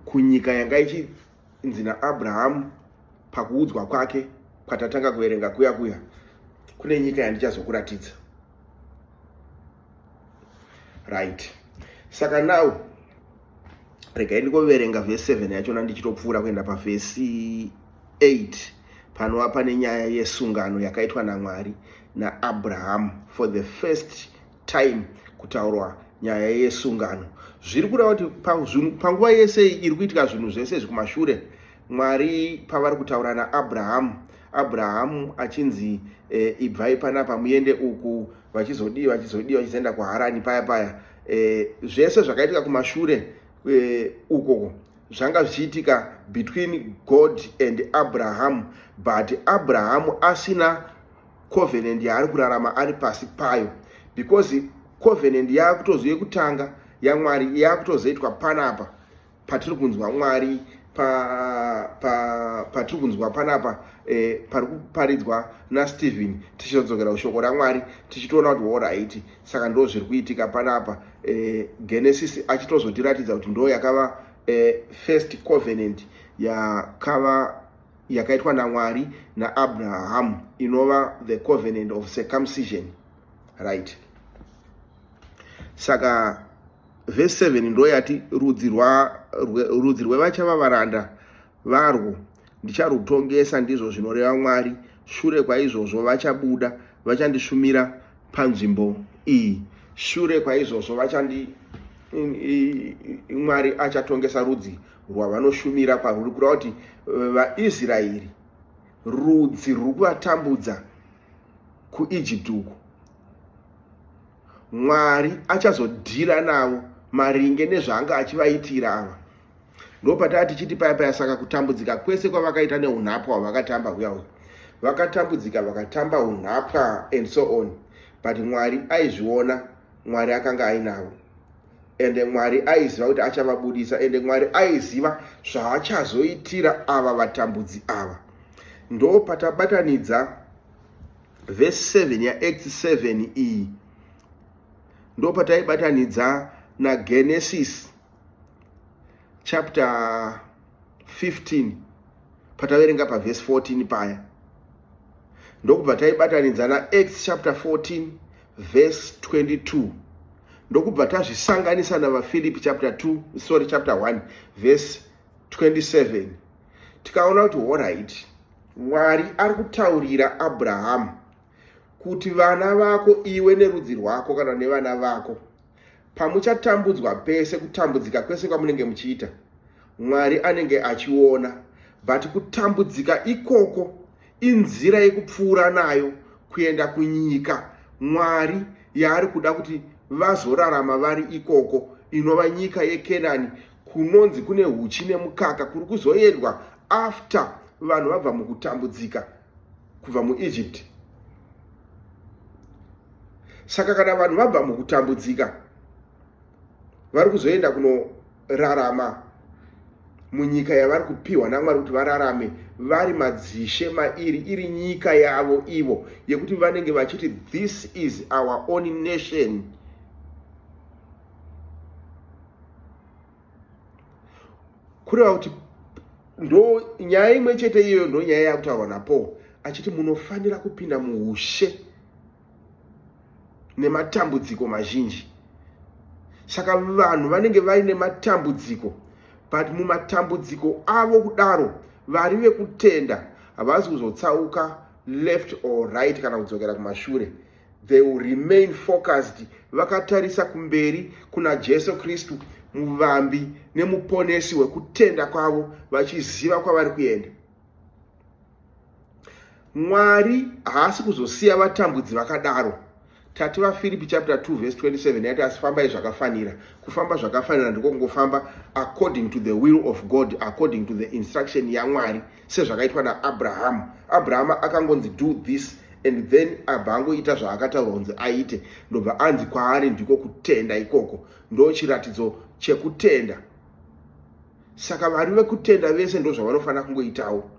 kunyika yanga ichinzi naAbhurahama pakuudzwa kwake kwatatanga kuverenga kuya kune nyika yandichazokuratidza. Right. Saka now regai ndikoverenga vhesi 7 yachona ndichitopfuura kuenda pavhesi 8 panova pane nyaya yesungano yakaitwa naMwari naAbhurahama for the first time kutaurwa nyaya yesungano. Zviri kureva kuti panguva yese iri kuitika zvinhu zvese zvikumashure, Mwari pavari kutaura naAbhurahama, Abhurahama achinzi ibvai panapa muende uku, vachizodiwa vachizoenda kuHarani paya zvese zvakaitika kumashure ukoko zvanga zvichiitika between God and Abraham, but Abraham asina covenant yaari kurarama ari pasi payo, because covenant yaakutozve kutanga yaMwari yakutozoitwa panapa patiri kunzwa Mwari patiri kunzwa panapa pari kuparidzwa naStephen tichizodzokera kushoko raMwari tichitoona kuti alright, saka ndo zviri kuitika panapa. Genesis achitozotiratidza kuti ndo yakava first covenant yakaitwa naMwari naAbraham, inova the covenant of circumcision, right? Saka verse 7 ndo yati rudzi rwevachava varanda varwo ndicharutongesa, ndizvo zvinoreva Mwari. Shure kwaizvozvo vachabuda vachandishumira panzvimbo iyi. Shure kwaizvozvo Mwari achatongesa rudzi rwavanoshumira parwuri, kureva kuti vaIsraeri, rudzi rwuri kuvatambudza kuIjipti uku, Mwari achazodhira navo maringe nezvaanga achivaitira ava. Ndopatava tichiti paya saka kutambudzika kwese kwavakaita neunhapwa hwavakatamba huya vakatambudzika vakatamba unhapwa and so on, but Mwari aizviona, Mwari akanga ainavo, ende Mwari aiziva kuti achavabudisa, ende Mwari aiziva zvaachazoitira ava vatambudzi ava. Ndo patabatanidza verse 7 yaActs 7 iyi, ndo pataibatanidza naGenesis chapter 15 pataverenga pavhesi 14 paya, ndokubva taibatanidza naActs chapter 14 verse 22, ndokubva tazvisanganisa navaFilipi chapter 1 verse 27, tikaona kuti alright, Mwari ari kutaurira Abrahama kuti vana vako iwe nerudzi rwako kana nevana vako pamuchatambudzwa pese, kutambudzika kwese kwamunenge muchiita, Mwari anenge achiona, but kutambudzika ikoko inzira yekupfuura nayo kuenda kunyika Mwari yaari kuda kuti vazorarama vari ikoko, inova nyika yeKenani, kunonzi kune huchi nemukaka, kuri kuzoendwa after vanhu vabva mukutambudzika kubva muEgypt. Saka kana vanhu vabva mukutambudzika vari kuzoenda kunorarama munyika yavari kupiwa naMwari kuti vararame vari madzishe mairi, iri nyika yavo ivo yekuti vanenge vachiti this is our own nation. Kureva kuti ndo nyaya imwe chete iyoyo ndo nyaya yakutaurwa naPaul achiti munofanira kupinda muushe nematambudziko mazhinji. Saka vanhu vanenge vaine matambudziko, but mumatambudziko avo kudaro vari vekutenda havasi kuzotsauka left or right kana kudzokera kumashure. They will remain focused, vakatarisa kumberi kuna Jesu Kristu, muvambi nemuponesi wekutenda kwavo, vachiziva kwavari kuenda. Mwari haasi kuzosiya vatambudzi vakadaro. Tati vaFilipi chapter 2 verse 27 yati asifambai zvakafanira. Kufamba zvakafanira ndiko kungofamba according to the will of God, according to the instruction yaMwari, sezvakaitwa naAbraham. Abraham akangonzi do this and then abangoita zvaakataurwa kunzi aite, ndobva anzi kwaari ndiko kutenda ikoko, ndo chiratidzo chekutenda. Saka vari vekutenda vese ndo zvavanofanira kungoitawo.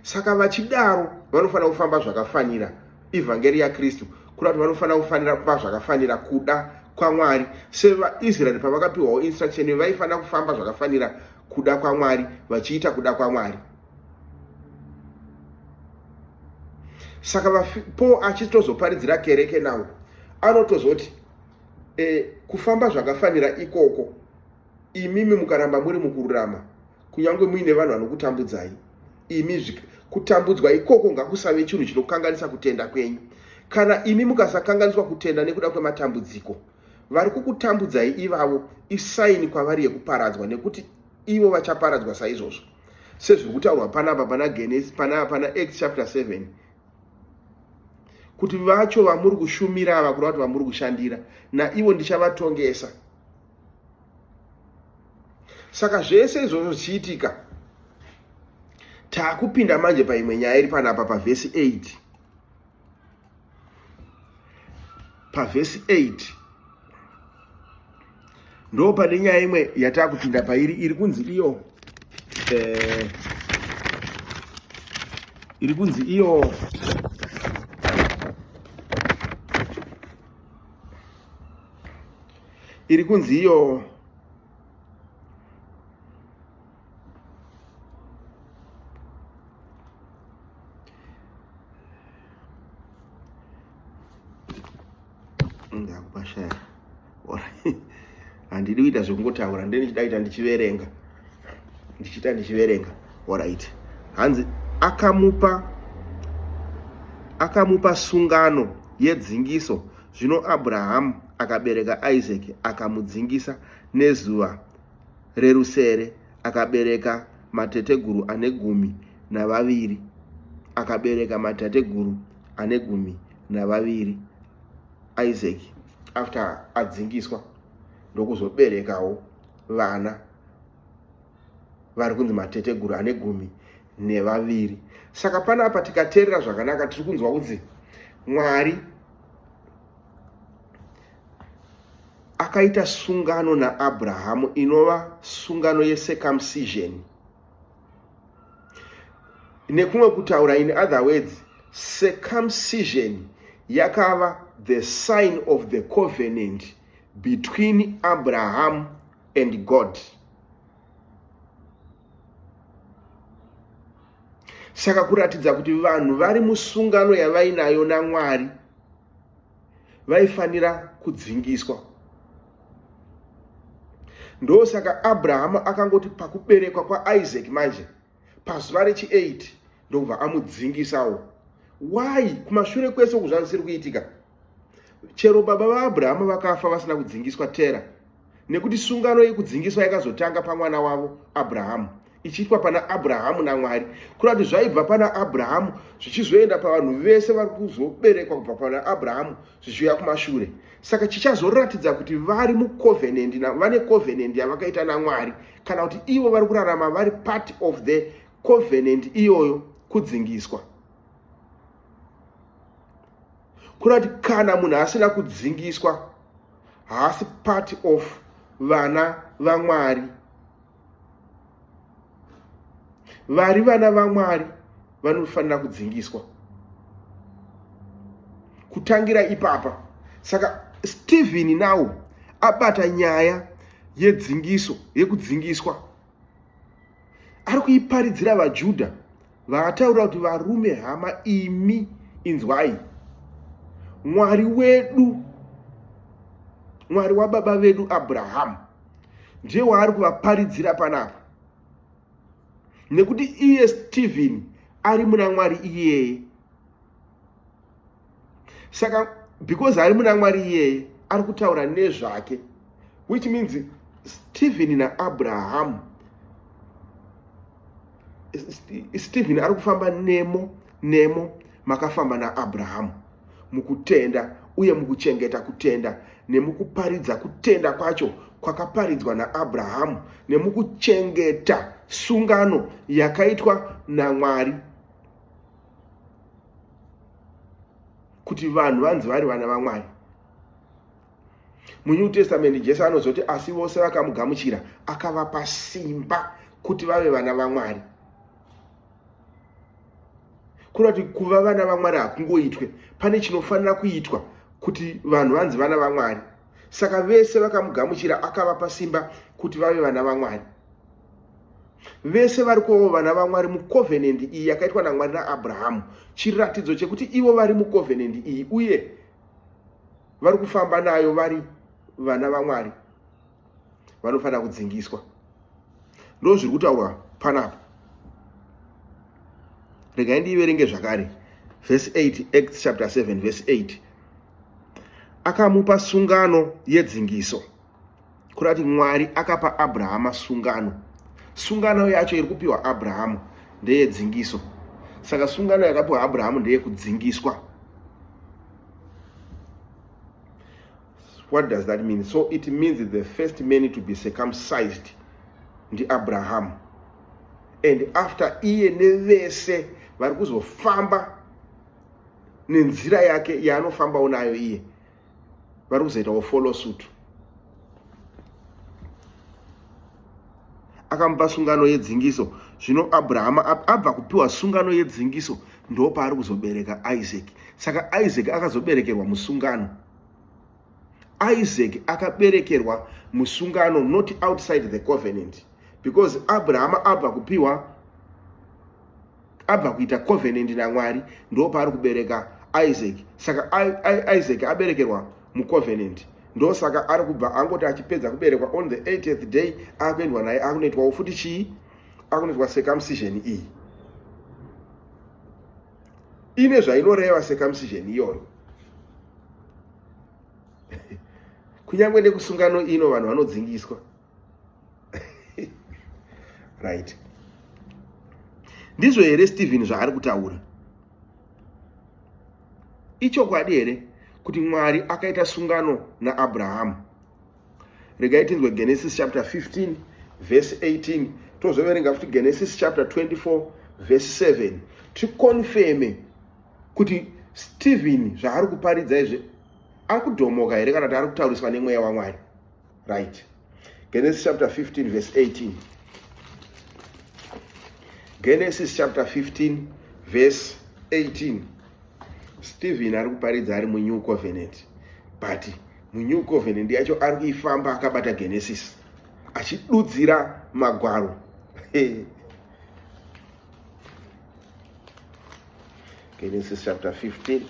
Saka vachidaro vanofanira kufamba zvakafanira ivhangeri yaKristu, kurati vanofanira kufanira kuva zvakafanira kuda kwaMwari. SevaIsraeri pavakapiwawo instruction vaifanira kufamba zvakafanira kuda kwaMwari, vachiita kuda kwaMwari. Saka Paul achitozoparidzira kereke nawo anotozoti kufamba zvakafanira ikoko, imimi mukaramba muri mukururama, kunyange muine vanhu vanokutambudzai, imi kutambudzwa ikoko ngakusave chinhu chinokanganisa kutenda kwenyu. Kana imi mukasakanganiswa kutenda nekuda kwematambudziko, vari kukutambudzai ivavo isaini kwavari yekuparadzwa, nekuti ivo vachaparadzwa saizvozvo. Sezviri kutaurwa panapa pana Acts chapter 7, kuti vacho vamuri kushumira ava kureva kuti vamuri kushandira, naivo ndichavatongesa. Saka zvese izvozvo zvichiitika, taakupinda manje paimwe nyaya iri panapa pavhesi 8. Pavhesi 8 ndo pane nyaya imwe yataakupinda pairi, iri kunzi iyo iri kunzi iyo ndakupashaya handidi kuita zvekungotaura, ndenichidaita ndichiverenga, alright. Hanzi akamupa sungano yedzingiso. Zvino Abrahamu akabereka Isaac, akamudzingisa nezuva rerusere, akabereka mateteguru ane 12. Akabereka mateteguru ane 12 Isaac after adzingiswa, ndokuzoberekawo vana vari kunzi mateteguru ane 12. Saka panapa tikateerera zvakanaka tiri kunzwa kunzi Mwari akaita sungano naAbhurahama inova sungano yecircumcision. Nekumwe kutaura, in other words, circumcision yakava the sign of the covenant between Abraham and God. Saka kuratidza kuti vanhu vari musungano yavainayo naMwari vaifanira kudzingiswa. Ndo saka Abrahama akangoti pakuberekwa kwaIsaac manje pazuva rechi8 ndobva amudzingisawo. Why? Kumashure kwese kuzvavisiri kuitika, chero baba vaAbrahama vakafa vasina kudzingiswa Tera, nekuti sungano yekudzingiswa yakazotanga pamwana wavo Abrahamu, ichiitwa pana Abrahamu naMwari. Kurati zvaibva pana Abrahamu zvichizoenda pavanhu vese vari kuzoberekwa kubva pana Abrahamu zvichiuya kumashure. Saka chichazoratidza kuti vari mucovenant, vane covenant yavakaita naMwari, kana kuti ivo vari kurarama vari part of the covenant iyoyo, kudzingiswa. Kurati kana munhu asina kudzingiswa haasi part of vana vaMwari. Vari vana vaMwari vanofanira kudzingiswa kutangira ipapa. Saka Stephen nawo abata nyaya yekudzingiswa, ari kuiparidzira vaJudha, vataura kuti varume hama imi inzwai, Mwari wedu, Mwari wababa vedu Abrahamu ndiye waari kuvaparidzira panapa, nekuti iye Stephen ari muna Mwari iyeye. Saka because ari muna Mwari iyeye ari kutaura nezvake, which means Stephen naAbraham, Stephen ari kufamba nemo makafamba naAbraham, mukutenda uye mukuchengeta kutenda, nemukuparidza kutenda kwacho kwakaparidzwa naAbraham, nemukuchengeta sungano yakaitwa naMwari kuti vanhu vanzi vari vana vaMwari. MuNew Testament Jesu anozoti asi vose vakamugamuchira akavapa simba kuti vave vana vaMwari. Kurati kuva vana vaMwari hakungoitwe, pane chinofanira kuitwa kuti vanhu vanzi vana vaMwari. Saka vese vakamugamuchira akavapa simba kuti vave vana vaMwari. Vese vari kuvawo vana vaMwari mucovenant iyi yakaitwa naMwari naAbhurahama. Chiratidzo chekuti ivo vari mucovenant iyi uye vari kufamba nayo vari vana vaMwari vanofanira kudzingiswa. Ndo zviri kutaurwa panapa. Regai ndiverenge zvakare. Verse 8, Acts chapter 7 verse 8. Akamupa sungano yedzingiso. Kurati Mwari akapa Abrahama sungano. Sungano yacho iri kupiwa Abrahama ndeyedzingiso. Saka sungano yakapiwa Abrahama ndeyekudzingiswa. What does that mean? So it means the first man to be circumcised ndi Abraham. And after iye nevese vari kuzofamba nenzira yake yaanofambawo nayo iye vari kuzoitawo follow suit. Akamupa sungano yedzingiso. Zvino Abrahama abva kupiwa sungano yedzingiso ndo paari kuzobereka Isaac. Saka Isaac akazoberekerwa musungano. Isaac akaberekerwa musungano, not outside the covenant, because Abrahama abva kuita covenant naMwari ndo paari kubereka Isaac. Saka Isaac aberekerwa mucovenant. Ndo saka ari kubva angoti achipedza kuberekwa on the 80th day akuendwa naye akunoitwawo futi chii? Akunoitwa circumcision iyi. Ine zvainoreva circumcision iyoyo. Kunyangwe nekusungano ino vanhu vanodzingiswa. Right. Ndizvo here Stephen zvaari kutaura. Ichokwadi here kuti Mwari akaita sungano naAbhurahama. Regai tinzwe Genesis chapter 15 verse 18. Tozoverenga futi Genesis chapter 24 verse 7. Tikonfirme kuti Stephen zvaari kuparidza izvi ari kudhomoka here kana kuti ari kutauriswa nemweya waMwari. Right. Genesis chapter 15 verse 18. Genesis chapter 15 verse 18. Stephen ari kuparidza ari munew covenant, but munew covenant yacho ari kuifamba akabata Genesis achidudzira magwaro. Genesis chapter 15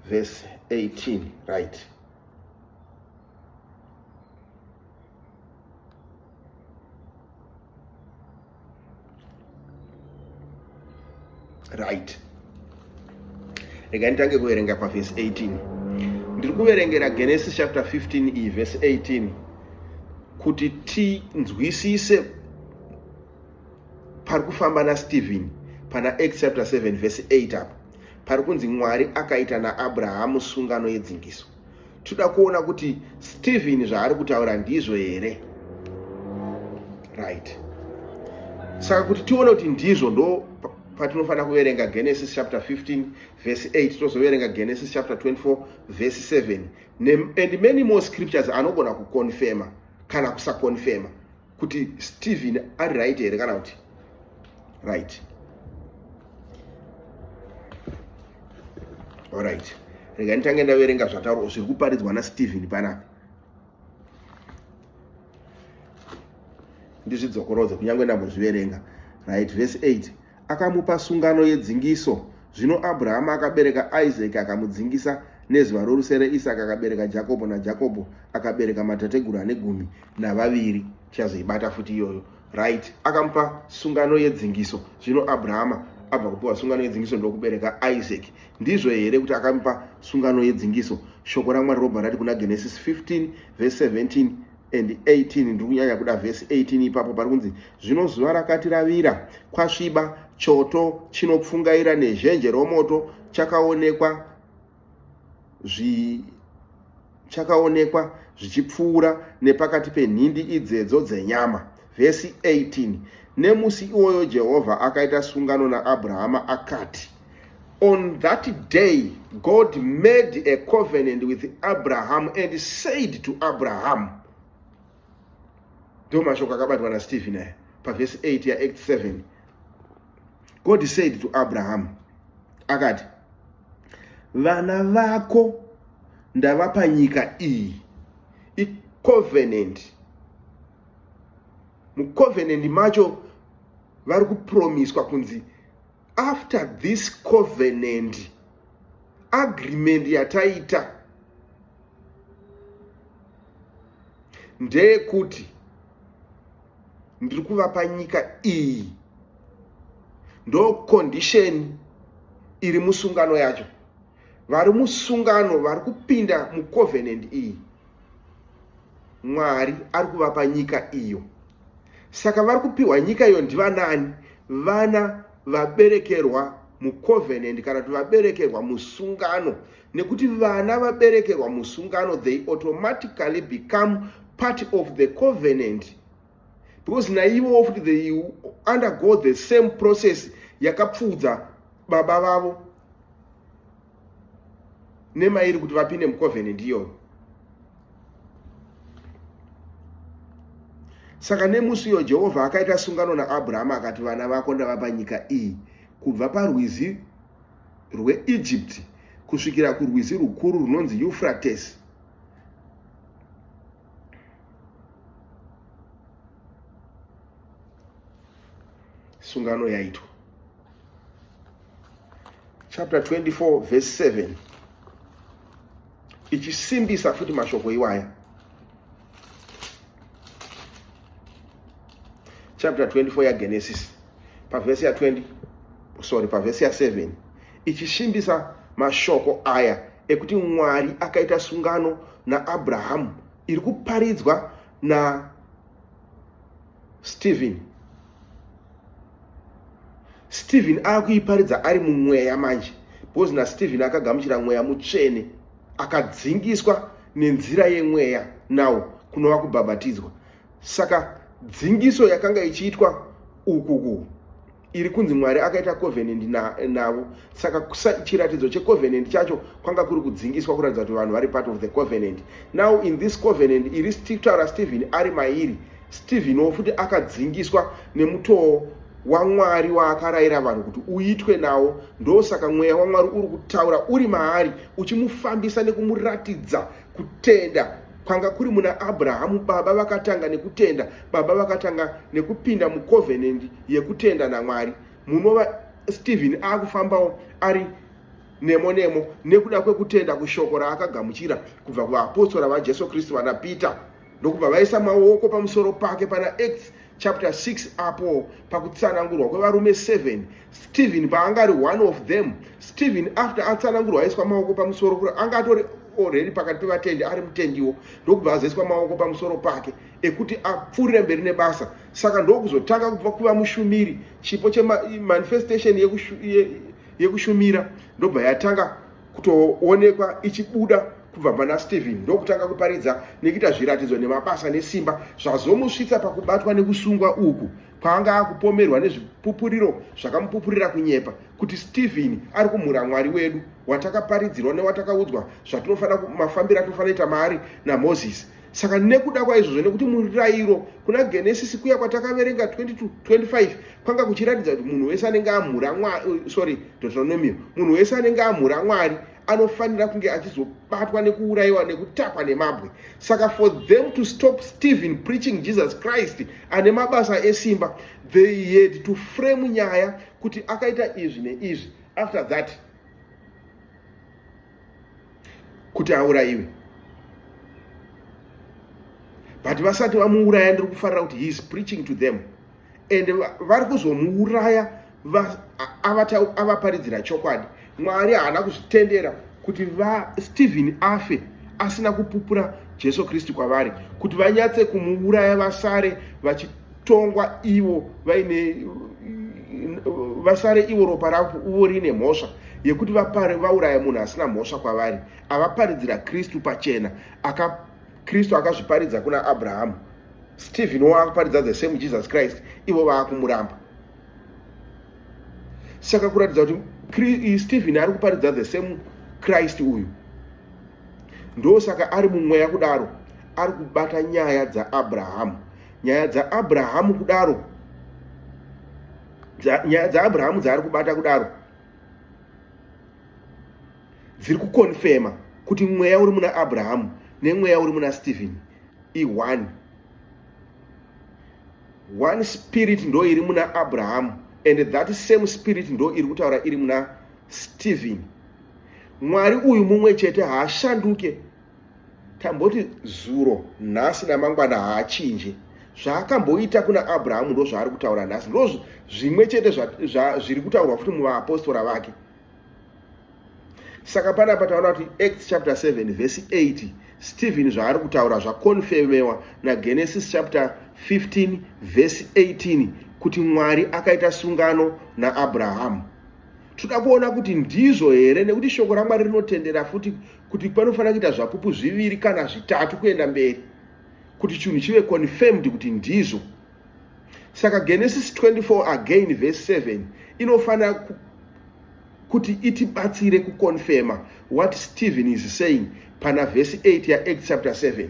verse 18. Right. Right. Regai nditange kuverenga paverse 18. Ndiri kuverengera Genesis chapter 15 verse 18 kuti tinzwisise pari kufamba naStephen pana Acts chapter 7 verse 8 apa. Pari kunzi Mwari akaita naAbhurahama sungano yedzingiso. Toda kuona kuti Stephen zvaari kutaura ndizvo here. Right. Saka kuti tione kuti ndizvo ndo patinofanira kuverenga Genesis chapter 15 verse 8, tozoverenga Genesis chapter 24 verse 7 and many more scriptures anogona kuconfirma kana kusaconfirma kuti Stephen ari right here kana kuti right. Alright. Rega nditange ndaverenga zvatauro zviri kuparidzwa naStephen panapa. Ndizvidzokorodze kunyange ndambozviverenga. Right, verse 8. Akamupa sungano yedzingiso. Zvino Abrahama akabereka Isaac akamudzingisa nezuva rorusere. Isaka akabereka Jacobo naJacobo akabereka matateguru ane 12. Chazoibata futi iyoyo. Right. Akamupa sungano yedzingiso. Zvino Abrahama abva kupiwa sungano yedzingiso ndokubereka Isaac. Ndizvo here kuti akamupa sungano yedzingiso. Shoko raMwari robva rati kuna Genesis 15 verse 17 and 18. Ndiri kunyanya kuda verse 18 ipapo pari kunzi zvino zuva rakati ravira kwasviba, choto chinopfungaira nezhenje romoto chakaonekwa zvichipfuura nepakati penhindi idzedzo dzenyama. Verse 18. Nemusi iwoyo Jehovha akaita sungano naAbrahama akati, on that day God made a covenant with Abraham and said to Abraham. Ndo mashoko akabatwa naStephen aya paverse 8 ya Acts 7. God said to Abraham akati, vana vako ndavapa nyika iyi icovenant. Mucovenant macho vari kupromiswa kunzi after this covenant agreement yataita ndeyekuti ndiri kuvapa nyika iyi. Ndo condition iri musungano yacho. Vari musungano vari kupinda mucovenant iyi, Mwari ari kuvapa nyika iyo. Saka vari kupiwa nyika iyo ndivanani? Vana vaberekerwa mucovenant kana kuti vaberekerwa musungano. Nekuti vana vaberekerwa musungano, they automatically become part of the covenant, because naivo futi they undergo the same process yakapfudza baba vavo nemairi kuti vapinde mucovenant iyoyo. Saka nemusi iyo Jehovha akaita sungano naAbhurahama akati vana vako ndavapa nyika iyi, kubva parwizi rweEgypt kusvikira kurwizi rukuru runonzi Euphrates. Sungano yaitwa. Chapter 24 verse 7 ichisimbisa futi mashoko iwaya. Chapter 24 ya Genesis pavesi ya 7 ichisimbisa mashoko aya ekuti Mwari akaita sungano naAbhurahama iri kuparidzwa na Stephen akuiparidza ari mumweya manje, because naStephen akagamuchira mweya mutsvene akadzingiswa nenzira yemweya nawo kunova kubhabhatidzwa. Saka dzingiso yakanga ichiitwa ukuku iri kunzi Mwari akaita covenant navo. Saka chiratidzo checovenant chacho kwanga kuri kudzingiswa kuratidza kuti vanhu vari part of the covenant. Now in this covenant iri taura Stephen ari mairi, Stephen futi akadzingiswa nemutoo waMwari waakarayira vanhu kuti uitwe nawo. Ndosaka mweya waMwari uri kutaura uri maari uchimufambisa nekumuratidza kutenda kwanga kuri muna Abrahamu. Baba vakatanga nekutenda, baba vakatanga nekupinda mucovenant yekutenda naMwari. Munova Stephen akufambawo ari nemo nekuda kwekutenda kushoko raakagamuchira kubva kuvapostora vaJesu Kristu vana Peter, ndokubva vaisa maoko pamusoro pake pana Acts chapter 6 apo pakutsanangurwa kwevarume 7. Stephen paangari one of them. Stephen after atsanangurwa aiswa maoko pamusoro kuri anga atori already pakati pevatendi ari mutendiwo, ndokubva azoiswa maoko pamusoro pake ekuti apfuurire mberi nebasa. Saka ndokuzotanga kubva kuva mushumiri, chipo chemanifestation yekushumira ndobva yatanga kutoonekwa ichibuda kubva pana Stephen. Ndokutanga kuparidza nekuita zviratidzo nemabasa nesimba zvazomusvitsa pakubatwa nekusungwa uku kwaanga akupomerwa nezvipupuriro zvakamupupurira kunyepa, kuti Stephen ari kumhura Mwari wedu watakaparidzirwa newatakaudzwa zvatinofanira mafambiro atinofanira kuita maari naMozisi. Saka nekuda kwaizvozvo, nekuti murayiro kuna Genesis kuya kwatakaverenga 22-25 kwanga kuchiratidza kuti munhu wese anenge amhura Mwari, Deuteronomy, munhu wese anenge amhura Mwari anofanira kunge achizobatwa nekuurayiwa nekutakwa nemabwe. Saka for them to stop Stephen preaching Jesus Christ ane mabasa esimba, they had to frame nyaya kuti akaita izvi neizvi after that kuti aurayiwe. But vasati vamuuraya ndiri kufarira kuti he is preaching to them, and vari kuzomuuraya avaparidzira chokwadi. Mwari haana kuzvitendera kuti Stephen afe asina kupupura Jesu Kristu kwavari, kuti vanyatse kumuuraya vasare vachitongwa ivo vasare ivo ropa ravo rine mhosva yekuti vauraya munhu asina mhosva kwavari. Avaparidzira Kristu pachena, Kristu akazviparidza kuna Abrahamu. Stephen akaparidza the same Jesus Christ, ivo vaakumuramba. Saka kuratidza kuti Stephen ari kuparidza the same Christ uyu, ndosaka ari mumweya kudaro ari kubata nyaya dzaAbhurahama. Nyaya dzaAbhurahama kudaro, nyaya dzaAbhurahama dzaari kubata kudaro dziri kukonfema kuti mweya uri muna Abraham nemweya uri muna Stephen i1. One spirit ndo iri muna Abraham, and that same spirit ndo iri kutaura iri muna Stephen. Mwari uyu mumwe chete haashanduke. Tamboti zuro nhasi namangwana haachinje. Zvaakamboita kuna Abraham ndo zvaari kutaura nhasi. Ndo zvimwe chete zviri kutaurwa futi muvapostora vake. Saka panapa taona kuti Acts chapter 7 verse 8 Stephen zvaari kutaura zvakonfirmewa naGenesis chapter 15 verse 18 kuti Mwari akaita sungano naAbraham. Toda kuona kuti ndizvo here, nekuti shoko raMwari rinotendera futi kuti panofanira kuita zvapupu zviviri kana zvitatu kuenda mberi kuti chinhu chive confirmed kuti ndizvo. Saka Genesis 24 again verse 7 inofanira kuti itibatsire kuconfirma what Stephen is saying pana verse 8 ya Acts chapter 7.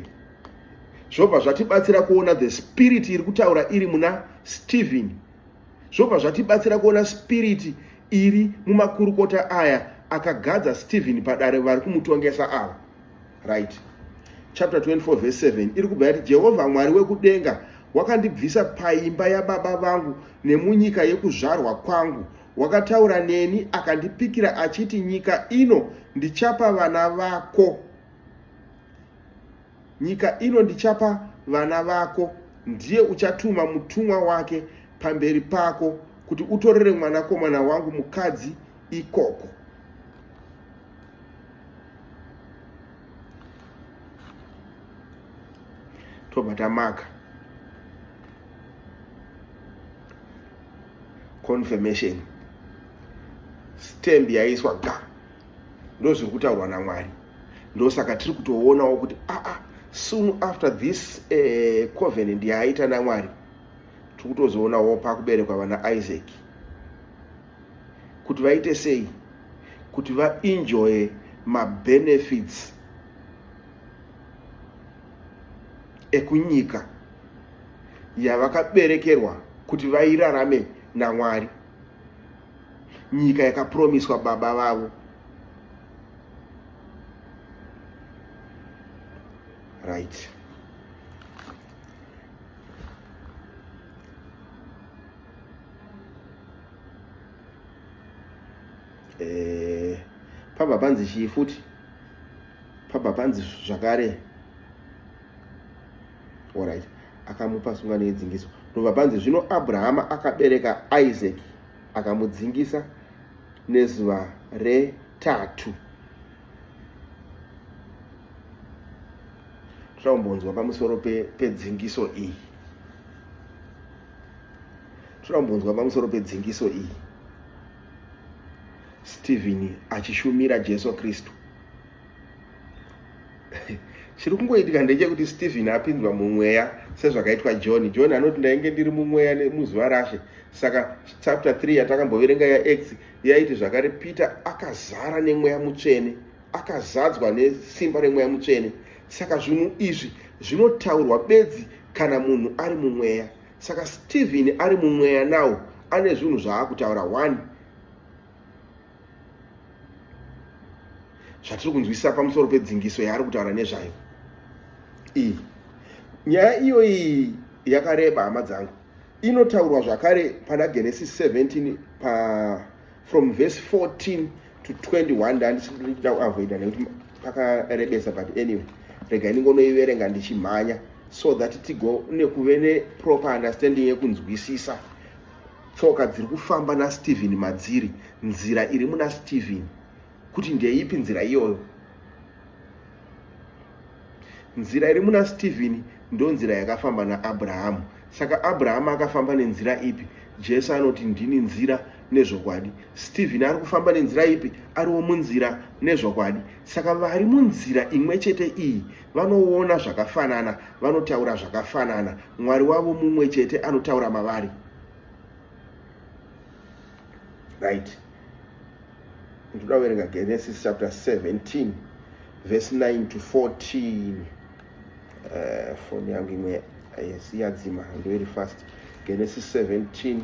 Zvobva zvatibatsira kuona the spirit iri kutaura iri muna Stephen. Zvobva zvatibatsira kuona spirit iri mumakurukota aya akagadza Stephen padare vari kumutongesa ava. Right. Chapter 24 verse 7 iri kubhuya kuti Jehovha Mwari wekudenga wakandibvisa paimba yababa vangu nemunyika yekuzvarwa kwangu. Wakataura neni akandipikira achiti nyika ino ndichapa vana vako. Nyika ino ndichapa vana vako, ndiye uchatuma mutumwa wake pamberi pako kuti utorere mwanakomana wangu mukadzi ikoko. Tobatamaka. Confirmation. Stembi yaiswa ga. Ndo zviri kutaurwa naMwari. Ndo saka tiri kutoonawo kuti soon after this covenant yaita naMwari tiri kutozoonawo pakuberekwa vana Isaac. Kuti vaite sei? Kuti vaenjoy mabenefits ekunyika yavakaberekerwa kuti vairarame naMwari. Nyika yakapromiswa baba vavo. Right. Pabva panzi chii futi? Pabva panzi zvakare. Alright. Akamupa sungano yedzingiso. Ndobva panzi zvino Abrahama akabereka Isaac akamudzingisa nezuva retatu. Tombonzwa pamusoro pedzingiso iyi. Tombonzwa pamusoro pedzingiso iyi. Stephen achishumira Jesu Kristu. Chiri kungoitika ndechekuti Stephen apindwa mumweya sezvakaitwa John. John anoti ndainge ndiri mumweya muzuva rashe. Saka chapter 3 yatakamboverenga ya Acts yaiti zvakare Peter akazara nemweya mutsvene, akazadzwa nesimba remweya mutsvene. Saka zvinhu izvi zvinotaurwa bedzi kana munhu ari mumweya. Saka Stephen ari mumweya nawo ane zvinhu zvaakutaura. 1 zvatiri kunzwisisa pamusoro pedzingiso yaari kutaura nezvayo. Nyaya iyoyi yakareba hama dzangu. Inotaurwa zvakare pana Genesis 17 from verse 14 to 21 ndandisida kuavoida nekuti pakarebesa, but anyway rega ndingonoiverenga ndichimhanya so that tigone kuve neproper understanding yekunzwisisa tsoka dziri kufamba naStephen madziri, nzira iri muna Stephen kuti ndeipi nzira iyoyo. Nzira iri muna Stephen ndo nzira yakafamba naAbraham. Saka Abraham akafamba nenzira ipi? Jesu anoti ndini nzira nezvokwadi. Stephen ari kufamba nenzira ipi? Ariwo munzira nezvokwadi. Saka vari munzira imwe chete iyi vanoona zvakafanana, vanotaura zvakafanana. Mwari wavo mumwe chete anotaura mavari. Right. Ndoda kuverenga Genesis chapter 17 verse 9 to 14. Phone yangu imwe yadzima very fast. Genesis 17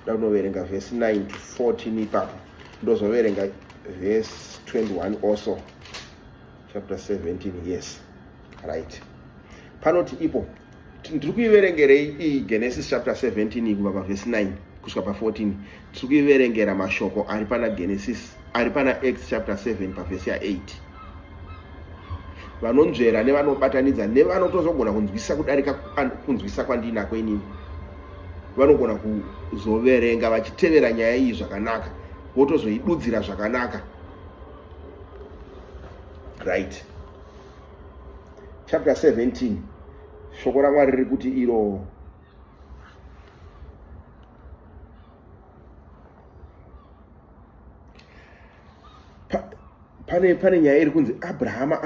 ndaunoverenga verse 9 to 14 ipapo. Ndozoverenga verse 21 also. chapter 17, yes, right. Panoti ipo ndiri kuiverengerei iyi Genesis chapter 17 kubva pavhesi 9 kusvika pa14. Tiri kuiverengera mashoko ari pana Genesis, ari pana Acts chapter 7 pavhesi ya8. Vanonzvera nevanobatanidza nevanotozogona kunzwisisa kudarika kunzwisisa kwandinako inini vanogona kuzoverenga vachitevera nyaya iyi zvakanaka, votozoidudzira zvakanaka. Right. Chapter 17. Shoko raMwari riri kuti iro pane nyaya iri kunzi Abrahama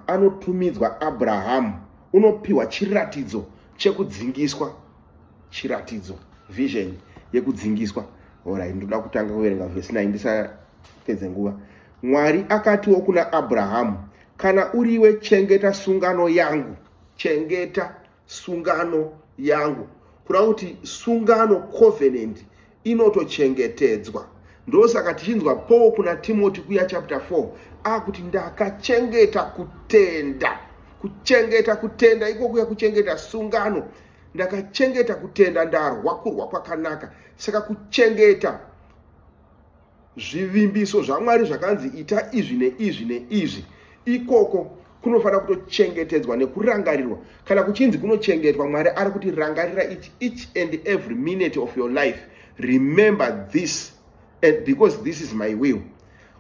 anotumidzwa Abrahamu, unopiwa chiratidzo chekudzingiswa, chiratidzo, vision yekudzingiswa. Alright, ndoda kutanga kuverenga vhesi 9 ndisapedze nguva. Mwari akatiwo kuna Abrahamu, kana uriwe chengeta sungano yangu, chengeta sungano yangu. Kureva kuti sungano, covenant, inotochengetedzwa. Ndosaka tichinzwa Paul kuna Timothy kuya chapter 4 akuti ndakachengeta kutenda. Kuchengeta kutenda iko kuya kuchengeta sungano. Ndakachengeta kutenda, ndarwa kurwa kwakanaka. Saka kuchengeta zvivimbiso zvaMwari zvakanzi ita izvi neizvi neizvi, ikoko kunofanira kutochengetedzwa nekurangarirwa. Kana kuchinzi kunochengetwa, Mwari ari kuti rangarira each and every minute of your life. Remember this, and because this is my will.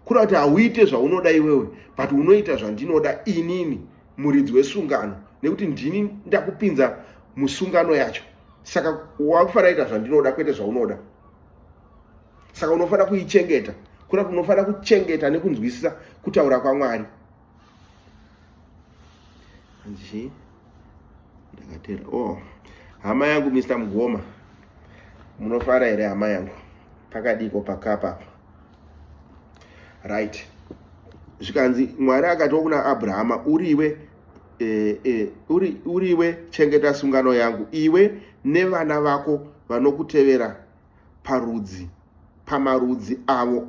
Kuna kuti hauite zvaunoda iwewe, but unoita zvandinoda inini, muridzi wesungano, nekuti ndini ndakupinza musungano yacho. Saka wakufanira kuita zvandinoda kwete zvaunoda. Saka unofanira kuichengeta. Kuna kuti unofanira kuchengeta nekunzwisisa kutaura kwaMwari. Ndakatera. Hama yangu Mr. Mugoma, munofara here hama yangu? Pakadiko pakapa. Right. Zvikanzi Mwari akati kuna Abrahama, uriwe chengeta sungano yangu, iwe nevana vako vanokutevera parudzi, pamarudzi avo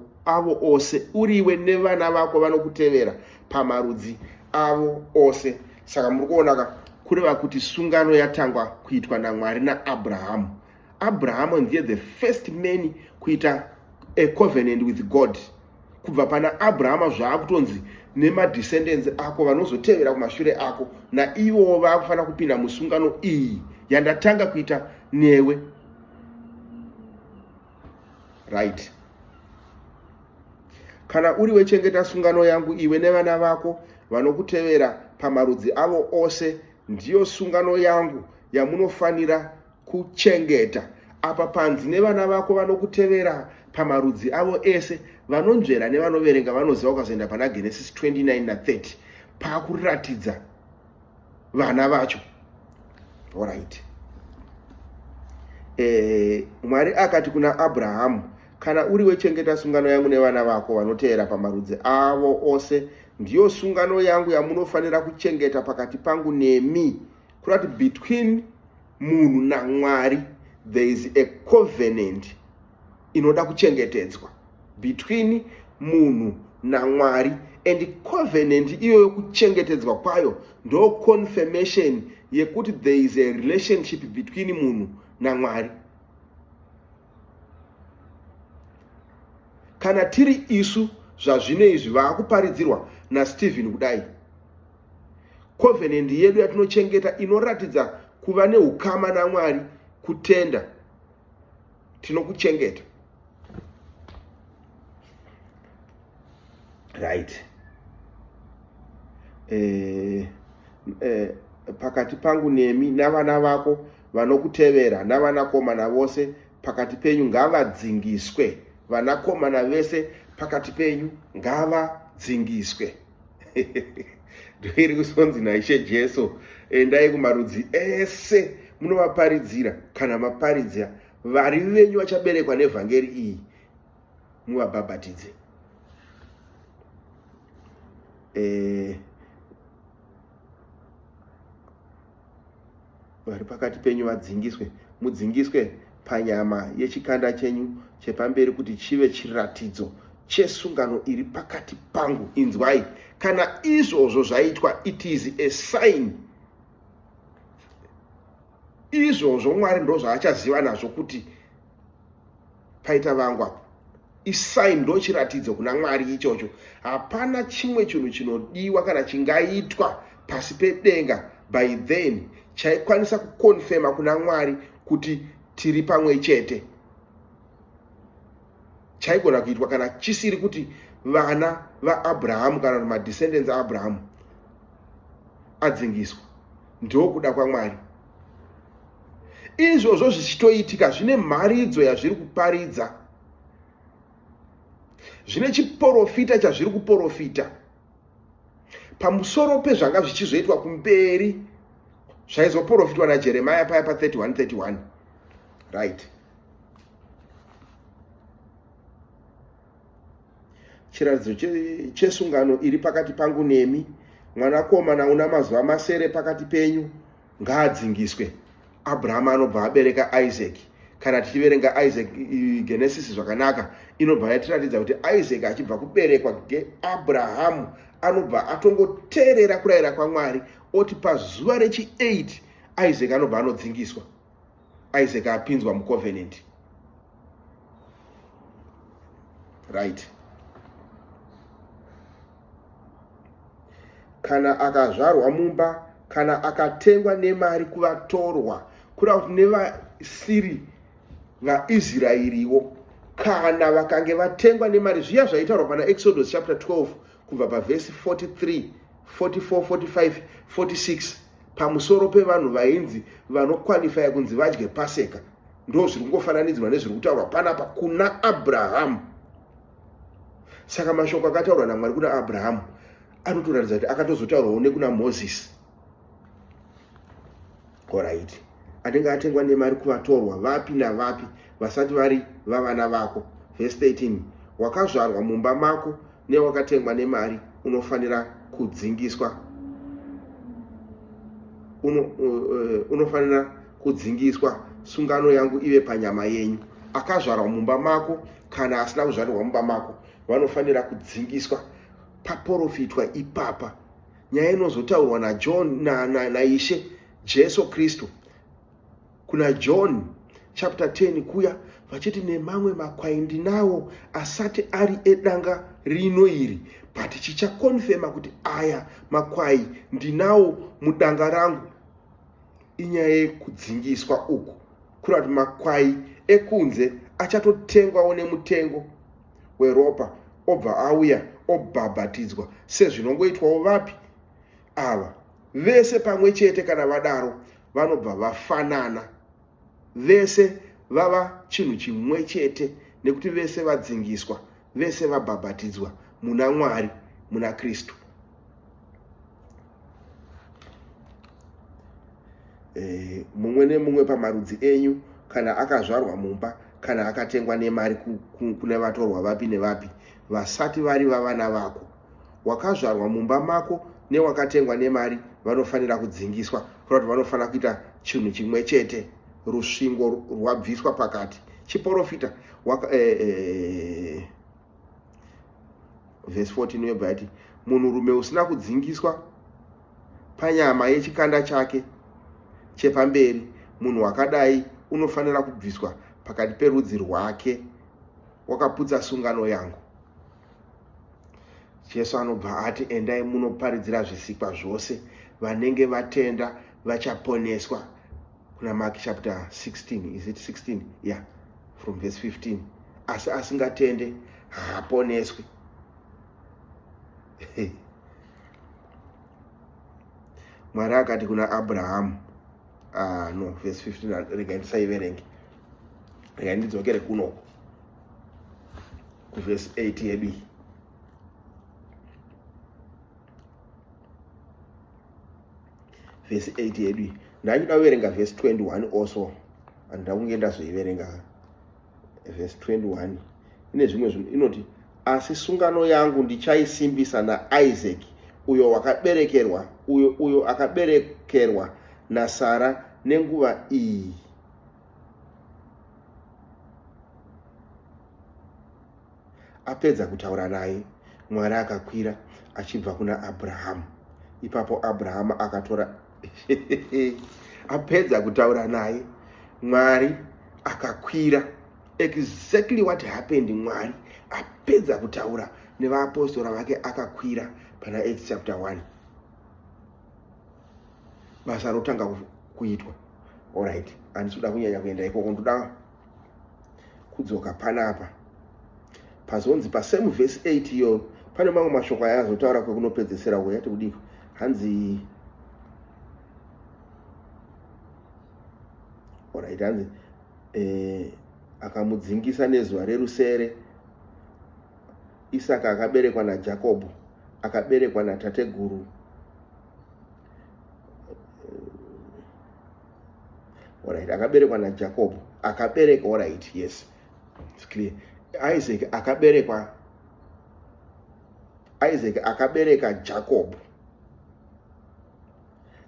ose. Uriwe nevana vako vanokutevera pamarudzi avo ose. Saka muri kuona kureva kuti sungano yatangwa kuitwa naMwari naAbrahamu. Abrahamu ndiye the first man kuita a covenant with God. Kubva pana Abrahamu zvaakutonzi nemadescendants ako vanozotevera kumashure ako, naivo vakufanira kupinda musungano iyi yandatanga kuita newe. Right. Kana uri wechengeta sungano yangu, iwe nevana vako vanokutevera pamarudzi avo ose, ndiyo sungano yangu yamunofanira kuchengeta. Apa panzi nevana vako vanokutevera pamarudzi avo ese, vanonzvera nevanoverenga vanoziva ukazoenda pana Genesis 29 na 30 pakuratidza vana vacho. Alright. Mwari akati kuna Abrahamu, kana uri wechengeta sungano yangu nevana vako vanotevera pamarudzi avo ose, ndiyo sungano yangu yamunofanira kuchengeta pakati pangu nemi. Kurati between munhu naMwari there is a covenant inoda kuchengetedzwa. Between munhu naMwari, and covenant iyo kuchengetedzwa kwayo ndo confirmation yekuti there is a relationship between munhu naMwari. Kana tiri isu zvazvino izvi vaakuparidzirwa naStephen kudai, covenant yedu yatinochengeta inoratidza kuva neukama naMwari, kutenda, tinokuchengeta. Right. Pakati pangu nemi navana vako vanokutevera navanakomana vose pakati penyu ngavadzingiswe. Vanakomana vese pakati penyu ngavadzingiswe. Ndoiri kusonzi naIshe Jesu, endai kumarudzi ese munovaparidzira. Kana maparidza vari venyu vachaberekwa nevhangeri iyi, muvabhabhatidze. Vari pakati penyu vadzingiswe. Mudzingiswe panyama yechikanda chenyu chepamberi kuti chive chiratidzo chesungano iri pakati pangu. Inzwai, kana izvozvo zvaitwa, it is a sign. Izvozvo Mwari ndo zvaachaziva nazvo kuti paita vangu apo. Isign ndo chiratidzo kuna Mwari ichocho. Hapana chimwe chinhu chinodiwa kana chingaitwa pasi pedenga by then chaikwanisa kukonfirma kuna Mwari kuti tiri pamwe chete. Chaigona kuitwa kana chisiri kuti vana vaAbhurahama kana kuti madescendants aAbhurahama adzingiswa. Ndokuda kwaMwari. Izvozvo zvichitoitika zvine mharidzo yazviri kuparidza. Zvine chiprofita chazviri kuprofita pamusoro pezvanga zvichizoitwa kumberi zvaizoprofitwa naJeremia paya pa 31:31. Right. Chiratidzo chesungano iri pakati pangu nemi, mwanakomana una mazuva masere pakati penyu, ngaadzingiswe. Abrahama anobva abereka Isaac. Kana tichiverenga Isaac Genesis zvakanaka, inobva yatiratidza kuti Isaac achibva kuberekwa Abrahamu anobva atongoteerera kurayira kwaMwari, oti pazuva rechi8 Isaac anobva anodzingiswa. Isaac apinzwa mucovenant. Right. Kana akazvarwa mumba, kana akatengwa nemari kuvatorwa, kureva kuti nevasiri vaIsraeriwo, kana vakange vatengwa nemari, zviya zvaitaurwa pana Exodus chapter 12 kubva pavhesi 43, 44, 45, 46 pamusoro pevanhu vainzi vanokwalifaya kunzi vadye Paseka. Ndo zviri kungofananidzwa nezviri kutaurwa panapa kuna Abrahamu. Saka mashoko akataurwa naMwari kuna Abrahamu anotoratidza kuti akatozotaurwawo nekuna Moses. Alright. Anenge atengwa nemari kuvatorwa vapi navapi vasati vari vavana vako. Verse 13. Wakazvarwa mumba mako newakatengwa nemari unofanira kudzingiswa. Unofanira kudzingiswa. Sungano yangu ive panyama yenyu. Akazvarwa mumba mako kana asina kuzvarwa mumba mako vanofanira kudzingiswa. Paprofitwa ipapa nyaya inozotaurwa naJohn naIshe Jesu Kristu kuna John chapter 10 kuya vachiti nemamwe makwai ndinawo asati ari edanga rino iri, but chichakonfirma kuti aya makwai ndinawo mudanga rangu. Inyaya yekudzingiswa uku kureva kuti makwai ekunze achatotengwawo nemutengo weropa obva auya obhabhatidzwa sezvinongoitwawo vapi ava vese pamwe chete. Kana vadaro vanobva vafanana, vese vava chinhu chimwe chete, nekuti vese vadzingiswa, vese vabhabhatidzwa muna Mwari, muna Kristu. Mumwe nemumwe pamarudzi enyu, kana akazvarwa mumba, kana akatengwa nemari kune vatorwa vapi nevapi vasati vari vavana vako. Wakazvarwa mumba mako newakatengwa nemari vanofanira kudzingiswa, kureva kuti vanofanira kuita chinhu chimwe chete, rusvingo rwabviswa pakati. Chiprofita verse 14 yobva yati, munhurume usina kudzingiswa panyama yechikanda chake chepamberi, munhu wakadai unofanira kubviswa pakati perudzi rwake. Wakaputsa sungano yangu. Jesu anobva ati, endai munoparidzira zvisikwa zvose, vanenge vatenda vachaponeswa. Kuna Mark chapter 16, is it 16? Yeah, from verse 15. Asi asingatende haaponeswi. Mwari akati kuna Abrahamu, no, verse 15, rega ndisaiverenge, rega ndidzokere kunoko kuverse 8 yedu. Verse 8 yedu. Ndachida kuverenga verse 21 also. Andida kunge ndazoiverenga verse 21. Ine zvimwe zvinhu inoti, asi sungano yangu ndichaisimbisa naIsaac uyo akaberekerwa naSara nenguva iyi. apedza kutaura naye, Mwari akakwira achibva kuna Abrahamu. Ipapo Abrahamu akatora apedza kutaura naye, Mwari akakwira. Exactly what happened. Mwari apedza kutaura nevapostora vake akakwira pana Acts chapter 1. Basa rotanga kuitwa. Alright, handisuda kunyanya kuenda ikoko, ndoda kudzoka panapa pazonzi pasame verse 8 iyo pane mamwe mashoko ayazotaura kwekunopedzesera uko yati kudiko hanzi. Alright, hanzi akamudzingisa nezuva rerusere. Isaka akaberekwa naJakobho, akaberekwa natateguru. Alright, akaberekwa naJakobho, akabereka. Alright, yes, it's clear. Isaac akabereka Jakobho.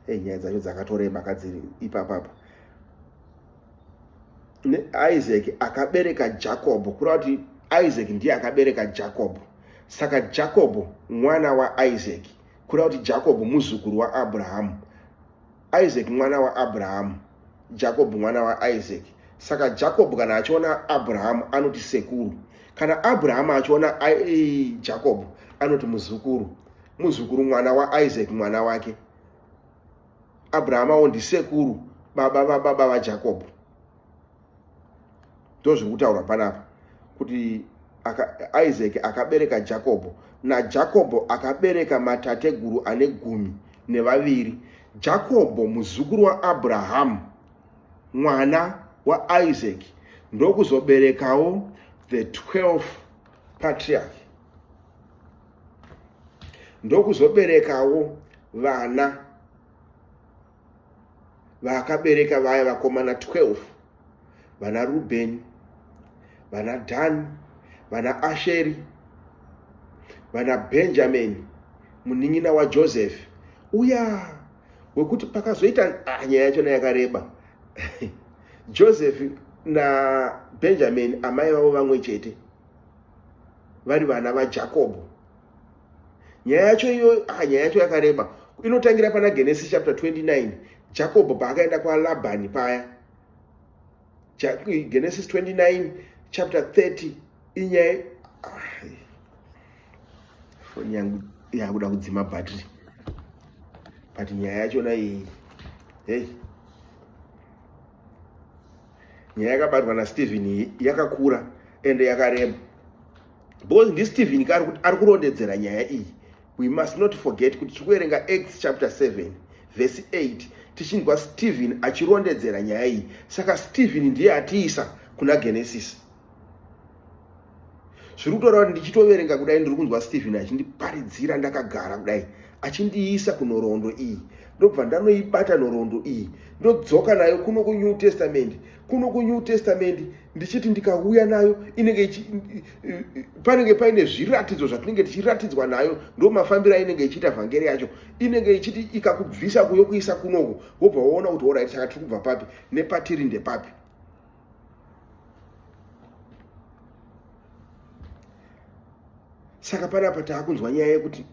Nyaya dzacho dzakatoreba kadziri ipapapa. Isaac akabereka Jakobho, kureva kuti Isaac ndiye akabereka Jakobho. Saka Jakobho mwana waIsaac, kureva kuti Jakobho muzukuru waAbhurahamu. Isaac mwana waAbhurahamu, Jakobho mwana waIsaac. Saka Jakobho kana achiona Abraham anoti sekuru, kana Abraham achiona Jakobho anoti muzukuru. Muzukuru mwana waIsaac mwana wake. Abraham ndi sekuru, baba vaJakobho. Ndozvikutaura panapa kuti Isaac akabereka Jakobho, naJakobho akabereka matateguru ane 12. Jakobho muzukuru waAbhurahamu mwana waIsaac ndokuzoberekawo the 12 patriarch, ndokuzoberekawo vana vakabereka vaya vakomana 12, vana Rubheni, vana Dhani, vana Asheri, vana Benjamini, munin'ina waJoseph uya wekuti pakazoita nyaya yacho yakareba. Joseph na Benjamin amai vavo vamwe chete, vari vana vaJakobho. Nyaya yacho iyo nyaya yacho yakareba. Inotangira pana Genesis chapter 29. Jakobho paakaenda kwaLabhani paya. Genesis 29 chapter 30 inyaya foni yangu yakuda kudzima battery. But nyaya yacho na iyi nyaya yakabatwa naStephen yakakura ende yakareba. Because ndiStephen ari kurondedzera nyaya iyi. We must not forget kuti tikuerenga Acts chapter 7 verse 8 tichinzwa Stephen achirondedzera nyaya iyi. Saka Stephen ndiye atiisa kuna Genesis. Zviri kutaura kuti ndichitoverenga kudai ndiri kunzwa Stephen achindiparidzira ndakagara kudai achindiisa kunhoroondo iyi. Ndobva ndanoibata nhoroondo iyi ndodzoka nayo kuno kuNew Testament. Kuno kuNew Testament ndichiti ndikauya nayo inenge panenge paine zviratidzo zvatinenge tichiratidzwa nayo. Ndo mafambiro inenge ichiita vhangeri yacho. Inenge ichiti ikakubvisa kuyo kuisa kunoko wobva waona kuti alright saka tiri kubva papi nepatiri ndepapi. Saka panapa taakunzwa nyaya yekuti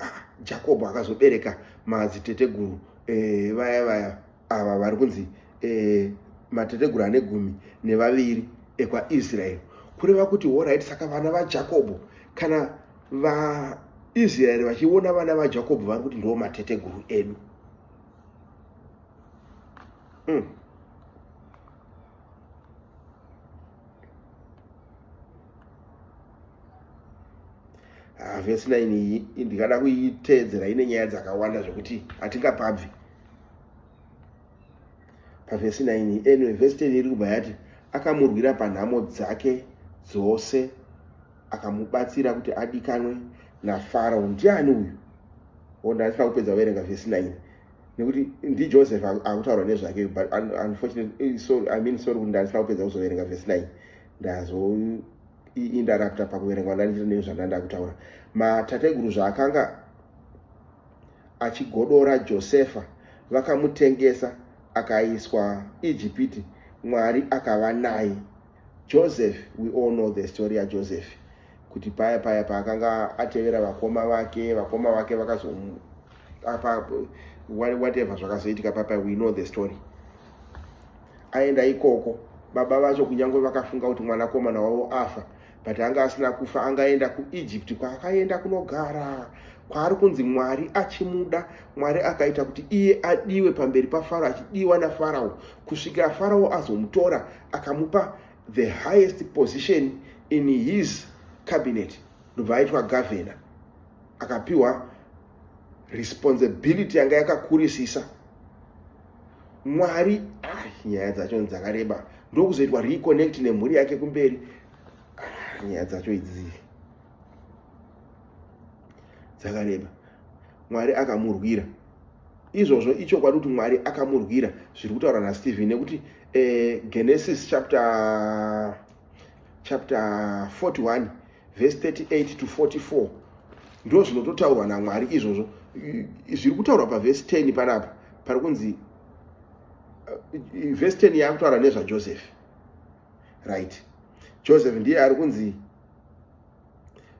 Jakobho akazobereka madziteteguru vaya ava vari kunzi mateteguru ane 12 ekwaIsraeri. Kureva kuti alright saka vana vaJakobho kana vaIsraeri vachiona vana vaJakobho vari kuti ndiwo mateteguru edu. Verse 9 iyi ndikada kuiteedzera ine nyaya dzakawanda zvokuti hatingapabvi. Pavhesi 9 anyway, verse 10 iri kubva yati akamurwira panhamo dzake dzose akamubatsira kuti adikanwe naFarao. Ndiani uyu? Ndasina kupedza kuverenga verse 9 nekuti ndiJoseph akutaura nezvake, but unfortunately sorry kuti ndasina kupedza kuzoverenga verse 9 ndazointerrupta pakuverengwa ndandita nezvandanda kutaura. Matateguru zvaakanga achigodora Josefa vakamutengesa akaiswa Ijipiti. Mwari akava naye. Joseph, we all know the story ya Joseph. kuti paya paakanga atevera vakoma vake whatever zvakazoitika papa, we know the story. Aenda ikoko, baba vacho kunyange vakafunga kuti mwanakomana wavo afa, but anga asina kufa, angaenda kuEgypt kwaakaenda kunogara, kwaari kunzi Mwari achimuda. Mwari akaita kuti iye adiwe pamberi paFarao, achidiwa naFarao kusvikira Farao azomutora akamupa the highest position in his cabinet, ndobva aitwa governor, akapiwa responsibility yanga yakakurisisa. Mwari nyaya dzacho dzakareba, ndokuzoitwa reconnect nemhuri yake kumberi. Nyaya dzacho idzi dzakareba. Mwari akamurwira izvozvo, ichokwadi kuti Mwari akamurwira zviri kutaura naStephen, nekuti Genesis chapter 41 verse 38 to 44 ndo zvinototaurwa naMwari izvozvo. Zviri kutaurwa paverse 10 panapa pari kunzi verse 10 yakutaura nezvaJoseph, right? Joseph ndiye ari kunzi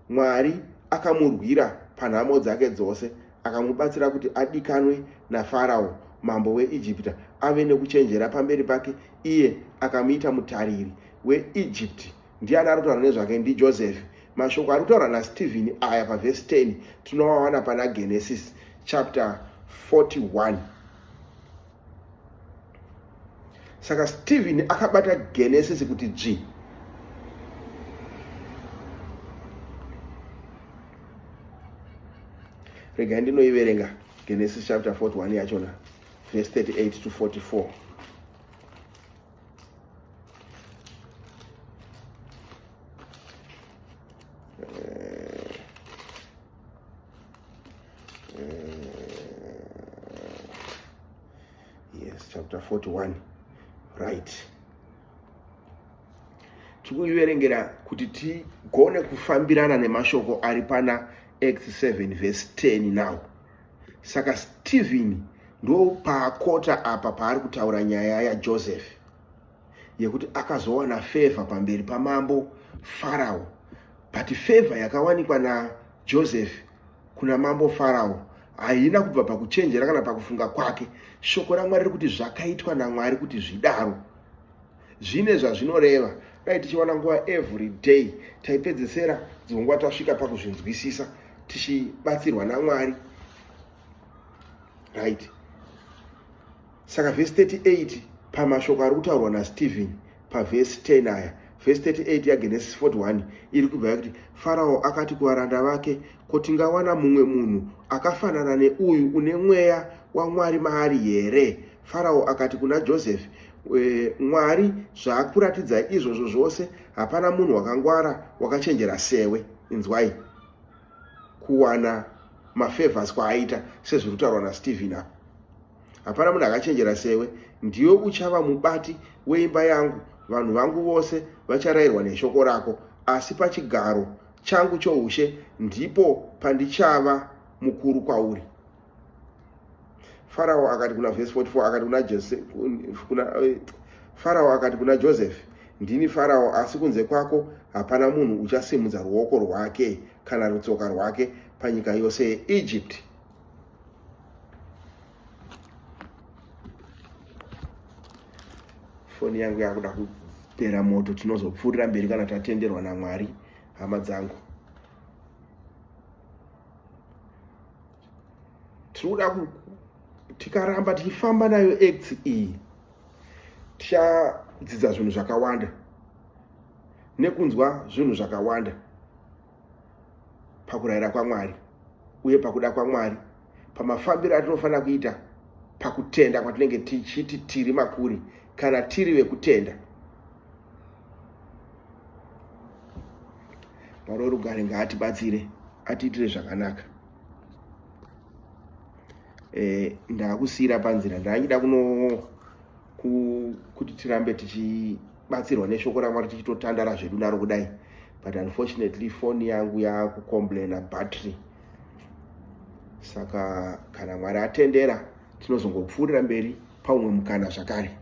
Mwari akamurwira panhamo dzake dzose, akamubatsira kuti adikanwe naFarao mambo weIjipita, ave nekuchenjera pamberi pake. Iye akamuita mutariri weIjipti. Ndiani ari kutaura nezvake? ndiJoseph. Mashoko ari kutaura naStephen aya paverse 10 tinowawana pana Genesis chapter 41. Saka Stephen akabata Genesis kuti G. Rega ndinoiverenga Genesis chapter 41 yachona verse 38 to 44. Yes, chapter 41. Right. Tikuiverengera kuti tigone kufambirana nemashoko ari pana Acts 7 verse 10 now. Saka Stephen ndo paakota apa paari kutaura nyaya yaJoseph, yekuti akazowana favor pamberi pamambo Farao. But favor yakawanikwa naJoseph kuna mambo Farao haina kubva pakuchenjera kana pakufunga kwake. Shoko raMwari riri kuti zvakaitwa naMwari kuti zvidaro. Zvine zvazvinoreva. Dai tichiwana nguva every day taipedzesera dzonguva tasvika pakuzvinzwisisa tichibatsirwa naMwari, right? Saka verse 38 pamashoko ari kutaurwa naStephen paverse 10 aya, verse 38 yaGenesis 41 iri kubva kuti Farao akati kuvaranda vake, ko tingawana mumwe munhu akafanana neuyu une mweya waMwari maari here? Farao akati kuna Joseph, Mwari zvaakuratidza izvozvo zvose, hapana munhu wakangwara wakachenjera sewe. Inzwai kuwana mafavors kwaaita sezviri kutaurwa naStephen apa. Hapana munhu akachenjera sewe, ndiwe uchava mubati weimba yangu, vanhu vangu vose vacharayirwa neshoko rako, asi pachigaro changu choushe ndipo pandichava mukuru kwauri. Farao akati kuna verse 44 Farao akati kuna Joseph, ndini Farao, asi kunze kwako hapana munhu uchasimudza ruoko rwake kana rutsoka rwake panyika yose yeEgypt. Foni yangu yakuda kupera moto, tinozopfuurira mberi kana tatenderwa naMwari. Hama dzangu, tinoda tikaramba tichifamba nayo Acts iyi, tichadzidza zvinhu zvakawanda nekunzwa zvinhu zvakawanda pakurayira kwaMwari uye pakuda kwaMwari, pamafambiro atinofanira kuita pakutenda kwatinenge tichiti tiri makuri kana tiri vekutenda. Mwari worugare ngaatibatsire, atiitire zvakanaka. Ndakusiyira panzira, ndachida kuti tirambe tichibatsirwa neshoko raMwari tichitotandara zvedu naro kudai, but unfortunately phone yangu yakucomplaina battery. Saka kana Mwari atendera tinozongopfuurira mberi paumwe mukana zvakare.